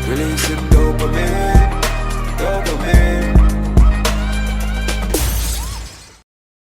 Releasing dopamine, dopamine.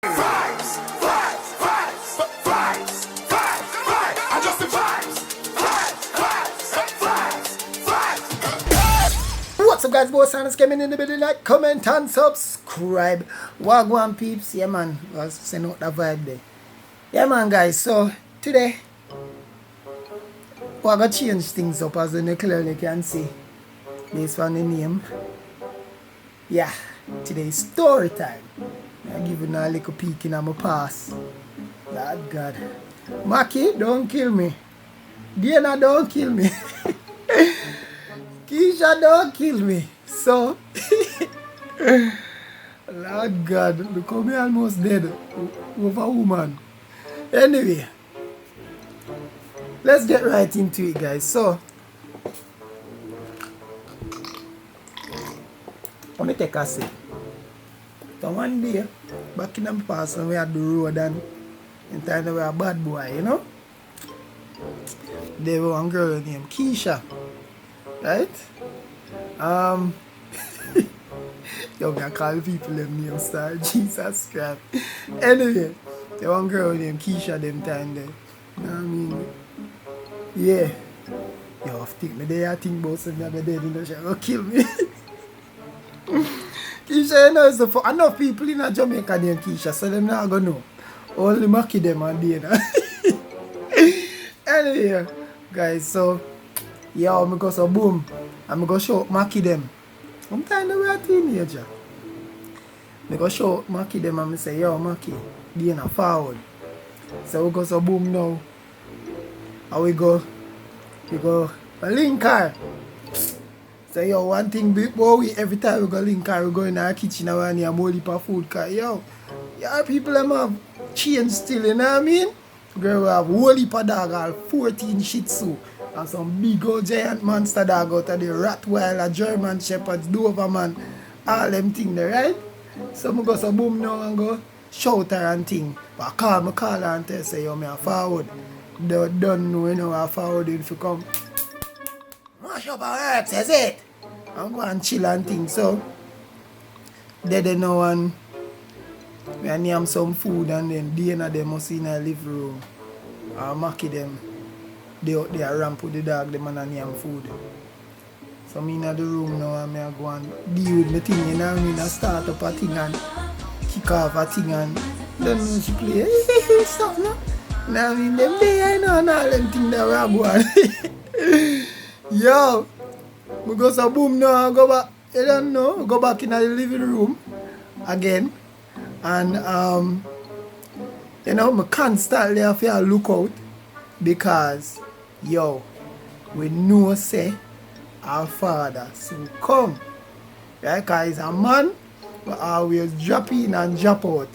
Vibes, vibes, vibes, vibes, vibes, vibes. I just the vibes, vibes. What's up, guys? PSYNOS coming in the building. Like, comment, and subscribe. Wagwan peeps, yeah man. I'll send out the vibe there. Yeah man, guys. So today we're gonna change things up, as you clearly can see based on the name. Yeah, today's story time. I'm giving a little peek in my past. Lord God. Mackie, don't kill me. Diana, don't kill me. Keisha, don't kill me. So, Lord God, look how me almost dead over a woman. Anyway, let's get right into it, guys. So, let me take a sip. So one day, back in the past when we had the road and in time we were a bad boy, you know? There was one girl named Keisha. Right? Yo, I call people them names, star. Jesus Christ. Anyway, there was one girl named Keisha them time there. You know what I mean? Yeah. Yo, think me there, I think about something I'm dead in the show. Go kill me. Keisha, you know, it's the enough people in Jamaica named Keisha, so them not gonna know. Only Mackie them and Dana. Anyway, guys, so yo, I'm go so boom. I'm go show Mackie them. Sometimes we are a teenager. I go show Mackie them and I say, yo, Mackie, Dana forward. So we go so boom now. And we go a link car. So yo, one thing before every time we go link car, we go in our kitchen and we have more heap of food car. Yo, yeah, people them have chains still, you know what I mean? Girl, we have whole heap of dog, all 14 Shih Tzu, and some big old giant monster dog out of the Rottweiler, German Shepherds, Doberman, all them things there, right? So I go so boom now and go shout her and thing. But I call her and tell her, say, yo, me a forward. They don't know, you know, I forward if you come. Mash up our earth, says it. I'm going to chill and things. So, they know and we name some food and then Dana them must in the living room. And Mackie them, they out there ramp with the dog, them and name food. So me in the room now and I go and deal with the thing, you know what I mean? I start up a thing and kick off a thing and don't know she play. Hey, stop now. You know what I mean? Them there, you know, and all them things that we are going. Yo, we go so boom now and go back, you don't know, go back in the living room again. And you know, I constantly have to look out because yo, we know say our father soon come. Right? Because he's a man who always drop in and drop out.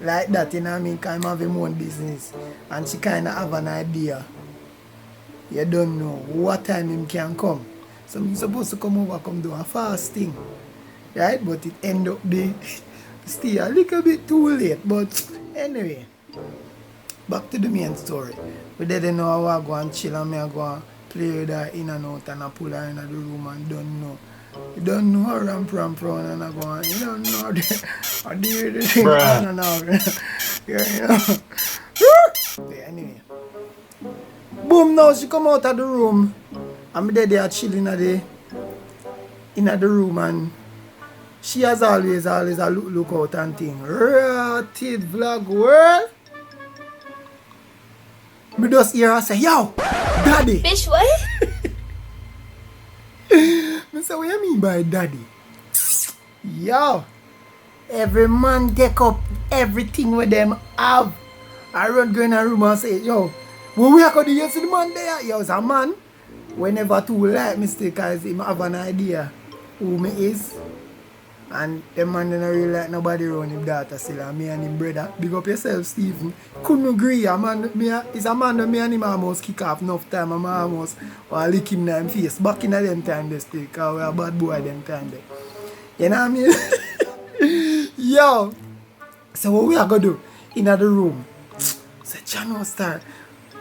Like that, you know what I mean? Kind of have him own business. And she kind of have an idea. You don't know what time him can come. So I'm supposed to come over, come do a fasting. Right? But it end up the still a little bit too late. But anyway, back to the main story. We didn't know how I go and chill and I go and play with her in and out and I pull her in the room and don't know. You don't know how ramp and I go and you don't know I do the thing and you know. Yeah, anyway. Boom, now she come out of the room. I'm there chilling in the room and she has always a look out and thing. Rotted vlog world. Me just hear her say, yo, daddy. Bitch, what? Me say, what you mean by daddy? Yo, every man take up everything with them have. I run go in a room and say, yo, when we are going to use the man there, yo, it's a man. Whenever too like mistake, cause him have an idea who me is. And the man don't really like nobody around him daughter still and me and him brother. Big up yourself, Stephen. Couldn't agree. It's a man that me and him almost kick off enough time and I almost want to lick him in the face. Back in them time they still, because we are bad boy them time there. You know what I mean? Yo. So what we are going to do in the room? Say, Channel Star,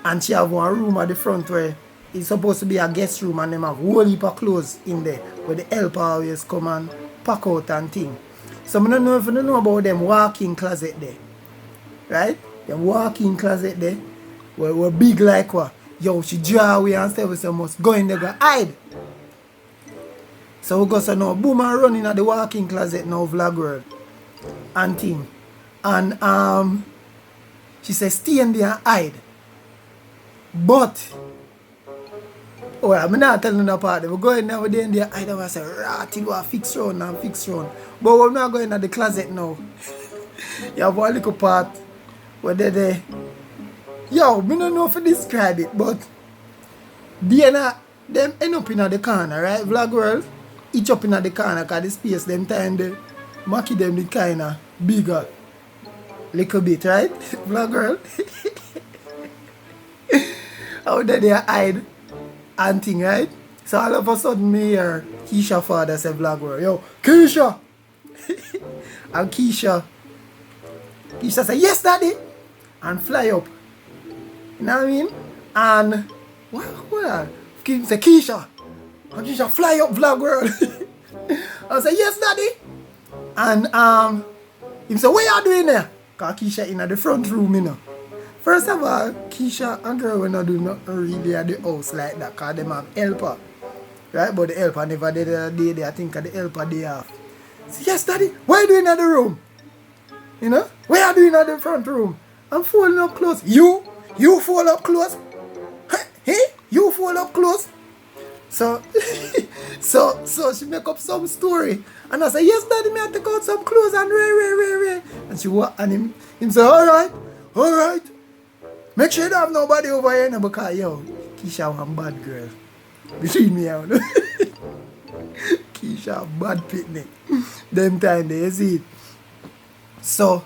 And she have one room at the front where it's supposed to be a guest room, and them have whole heap of clothes in there where the helper always come and pack out and thing. So I don't know if you know about them walk-in closet there. Right? Them walk-in closet there were big like what? Yo, she draw away and say we must go in there go hide. So we go so now boom and running at the walk-in closet now, vlog world and thing. And she says stay in there and hide. But I'm not telling that part. We go in there, we're in there, I don't say, rat, you are fix round and fix round. But we're not going to the closet now. You have one little part where they're there. Yo, I don't know if to describe it, but them end up in the corner, right? Vlog world, each up in the corner, because the space, them time, the mackie them the kind of bigger. Little bit, right? Vlog world. How did they hide? And thing, right? So all of a sudden me hear Keisha father say vlog world, yo, Keisha! And Keisha say, yes daddy! And fly up. You know what I mean? And what? He say, Keisha! And Keisha fly up vlog world. I say, yes daddy! And he say, what you doing there? Because Keisha in the front room, you know. First of all, Keisha and girl will not do nothing really at the house like that because them have helper. Right? But the helper never did a day there. I think the helper day off. So, yes, daddy, what are you doing at the room? You know? What are you doing at the front room? I'm folding up clothes. You fold up clothes? Hey? You fold up clothes? So, so she make up some story. And I say, yes, daddy, me I take out some clothes and ray. And she walk and him say, alright. Make sure you don't have nobody over here now because, yo, Keisha one bad girl. Between me out. Keisha bad picnic. Them time they see it. So,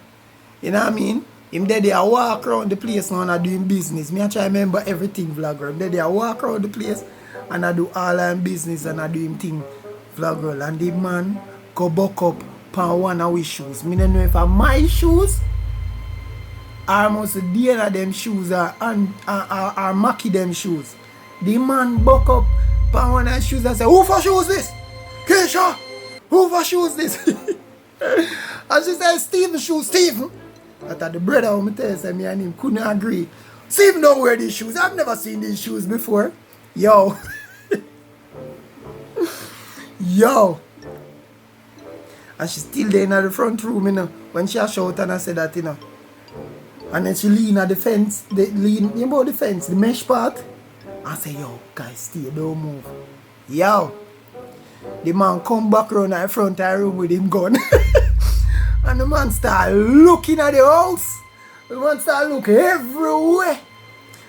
you know what I mean? Him there I walk around the place now and I doing business. Me I try to remember everything vlogger. Him there I walk around the place and I do all I'm business and I do him thing vlogger. And the man go buck up pan one of his shoes. Me don't know if I'm my shoes. Almost the end of them shoes are mackie them shoes. The man buck up pan one of his shoes and say, who for shoes this? Keisha! Who for shoes this? And she said, Stephen shoes, Stephen. I thought the brother who me tell you, me and him couldn't agree. Stephen don't wear these shoes. I've never seen these shoes before. Yo. Yo. And she's still there in the front room, you know. When she shout and I said that, you know. And then she lean at the fence, you know the fence, the mesh part. I say, yo, guys, stay, don't move. Yo. The man come back around at the front of the room with him gun. And the man start looking at the house. The man start looking everywhere.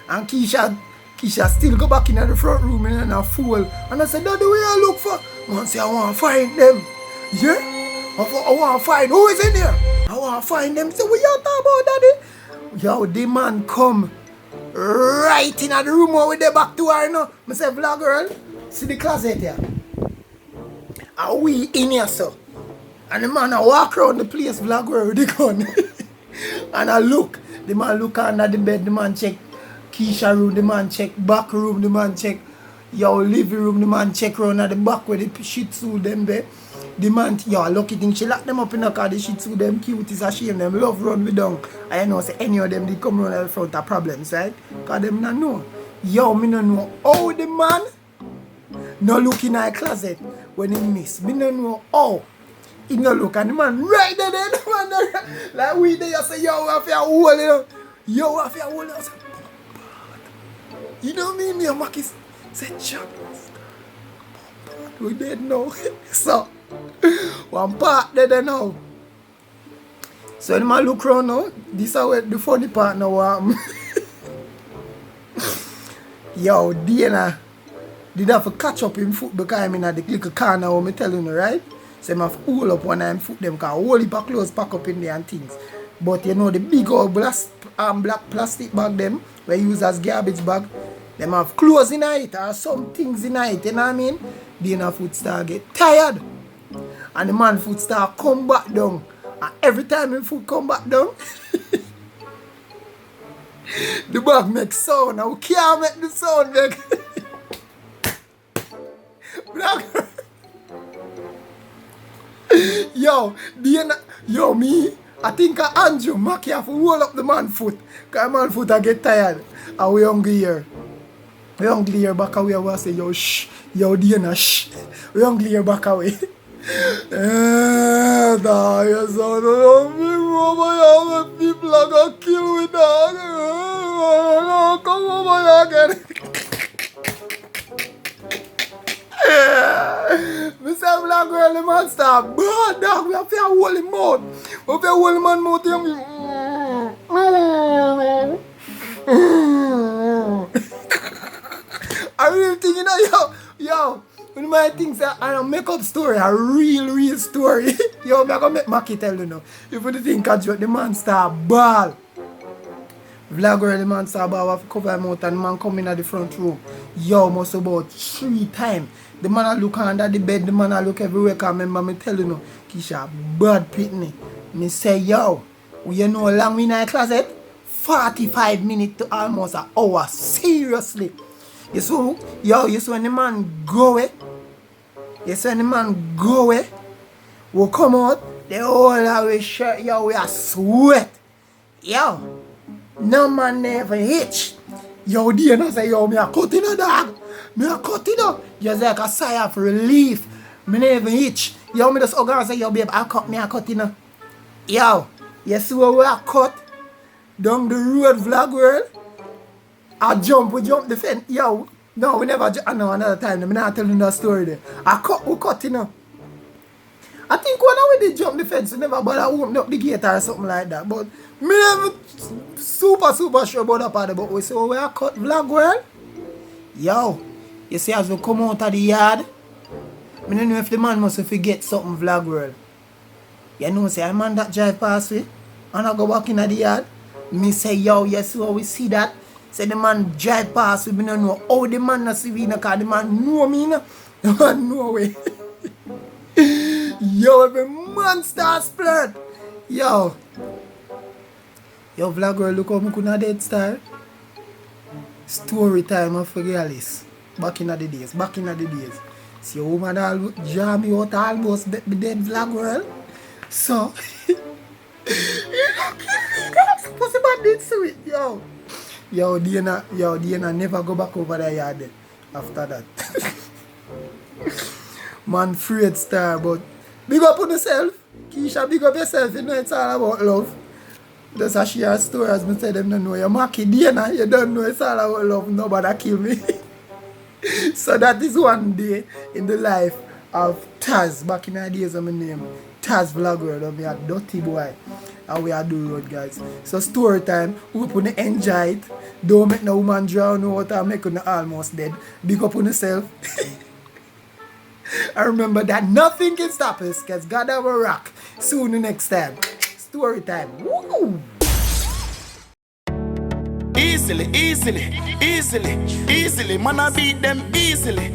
And Keisha still go back in the front room and a fool. And I said, that's the way I look for. Man say, I want to find them. Yeah? I want to find who is in there. I want to find them. Say, what you talking about, daddy? Yo, the man come right in the room with the back to her, you know. I say, vlog girl, see the closet here. And we in here, so. And the man I walk around the place, vlog girl with the gun. And I look. The man look under the bed, the man check Keisha room, the man check back room, the man check yo living room, the man check around at the back where the shih tzu them there. The man, yo, lucky thing, she lock them up in the car, the shih tzu them cute, is a shame, them love run me down. I know, say any of them, they come around at the front of problems, right? Because them not know. Yo, me not know how the man no look in our closet when he miss. Me not know how. He no look, and the man right there, the man there, like we there, you say, yo, we have to hold it. Yo, we have to hold it. You know me, me and Mackie say, Chuck, we dead now. So, one part there now. So when I look around now, this is where the funny part now. Yo, Dana did have to catch up in foot because I'm in the little corner where I'm telling you, right? So I have to hold up one and foot them because all the clothes pack up in there and things. But you know the big old black plastic bag them we use as garbage bag, them have clothes in it or some things in it, you know what I mean? Dana foot start get tired. And the man foot start come back down. And every time his foot come back down, The bag make sound. Now we can't make the sound make. Black girl. Yo, me, I think Andrew Mackie have to roll up the man foot. Because man foot I get tired. And we hungry here. We hungry here back away. I say, yo, shh. Yo, Diana, shh. We hungry here back away. Nah, you son of me, Mama, people are gonna kill me, dog. Come over here again. Mr. Black girl, the man start bad, dog. We have to hold him out. We have to hold him on mouth. I really think, you know, yo, one of my things are a make-up story, a real story. Yo, I'm gonna make Mackie tell you now. If you think I joke, the man start ball. Vlog girl, the man start ball, have to cover him out and the man come in at the front room. Yo, must about 3 times. The man a look under the bed, the man a look everywhere. Cause remember me tell you now, Keisha, bad pitney. Me say, yo, you know how long we in the closet? 45 minutes to almost an hour. Seriously. You see, yo, you see when the man go away? You see when the man go away? We come out, the whole of our shirt, yo, we are sweat. Yo, no man never hitch. Yo, Diana say, yo, me a cut in a dog. Me a cut in a. Just like a sigh of relief. Me never hitch. Yo, me just hug and say, yo, babe, I cut in a. Yo, you see where we are cut? Down the road, vlog world. We jump the fence. Yo, no, we never jump. No, another time. I'm not telling you that story there. We cut in a. I think when we did jump the fence, we never bother open up the gate or something like that. But me never super sure about that part. But we say, we are cut vlog world. Yo, you see as we come out of the yard, I don't know if the man must forget something vlog world. You know, say, a man that drive past me, and I go back in the yard. Me say, yo, you see how we see that? Say the man drive past me, I don't know how the man not see me, because the man know me, no? The man know way. Yo, every man start splurt. Yo, vlog girl, look how I could dead star. Story time of Alice. Back in the days. See, a woman all jam me out almost be dead vlog girl. So, what's about this sweet, yo? Yo, Diana never go back over the yard after that. Man, afraid star, but big up on yourself. Keisha, big up yourself. You know it's all about love. Just a share story as me say them don't know. You Mackie, Diana, you don't know it's all about love. Nobody kill me. So that is one day in the life of Taz. Back in the days of my name. Taz vlogger. And we are dirty boy. And we are do road, guys. So story time. We put the enjoy it. Don't make no woman drown out or make her almost dead. Big up on yourself. I remember that nothing can stop us because God have a rock. Soon the next time. Story time. Woo! Easily. Man, I beat them easily.